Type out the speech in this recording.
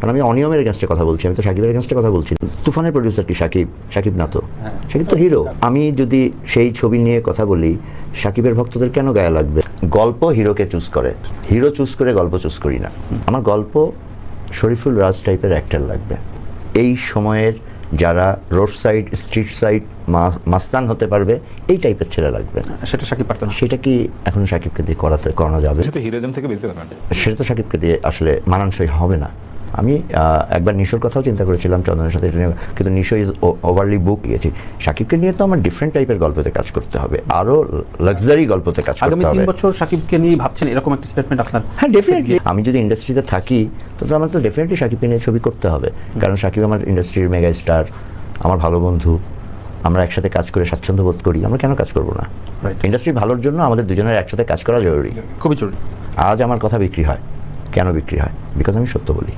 কারণ আমি অনিয়মের এগেনস্টে কথা বলছি, আমি তো সাকিবের এগেনস্টে কথা বলছি। তুফানের প্রডিউসার কি সাকিব না তো? সাকিব তো হিরো। আমি যদি সেই ছবি নিয়ে কথা বলি, সাকিবের ভক্তদের কেন গায়ে লাগবে? গল্প হিরোকে চুজ করে, হিরো চুজ করে গল্প চুজ করি না। আমার গল্প শরীফুল রাজ টাইপের অ্যাক্টর লাগবে, এই সময়ের যারা রোড সাইড স্ট্রিট সাইড মাস্তান হতে পারবে, এই টাইপের ছেলে লাগবে। সেটা সাকিব পারতো না। সেটা কি এখন সাকিবকে দিয়ে করানো যাবে? সেটা হিরোইজম থেকে বেরোতে পারবে না, সেটা তো সাকিবকে দিয়ে আসলে মানানসই হবে না। আমি একবার নিশোর কথাও চিন্তা করেছিলাম চন্দনের সাথে, কিন্তু নিশো ইজ ওভারলি বুক গিয়েছি। সাকিবকে নিয়ে তো আমার ডিফারেন্ট টাইপের গল্পতে কাজ করতে হবে, আরও লাক্সারি গল্পতে কাজ করতে আগামী হবে। 3 বছর সাকিবকে নিয়ে ভাবছেন, এরকম একটা স্টেটমেন্ট আপনার? হ্যাঁ, ডেফিনেটলি। আমি যদি ইন্ডাস্ট্রিতে থাকি তো আমার তো ডেফিনেটলি সাকিবকে নিয়ে ছবি করতে হবে, কারণ সাকিব আমার ইন্ডাস্ট্রির মেগা স্টার, আমার ভালো বন্ধু। আমরা একসাথে কাজ করে স্বাচ্ছন্দ্য বোধ করি, আমরা কেন কাজ করবো না? ইন্ডাস্ট্রি ভালোর জন্য আমাদের দুজনের একসাথে কাজ করা জরুরি। খুবই জরুরি। আজ আমার কথা বিক্রি হয়, কেন বিক্রি হয়? বিকজ আমি সত্য বলি।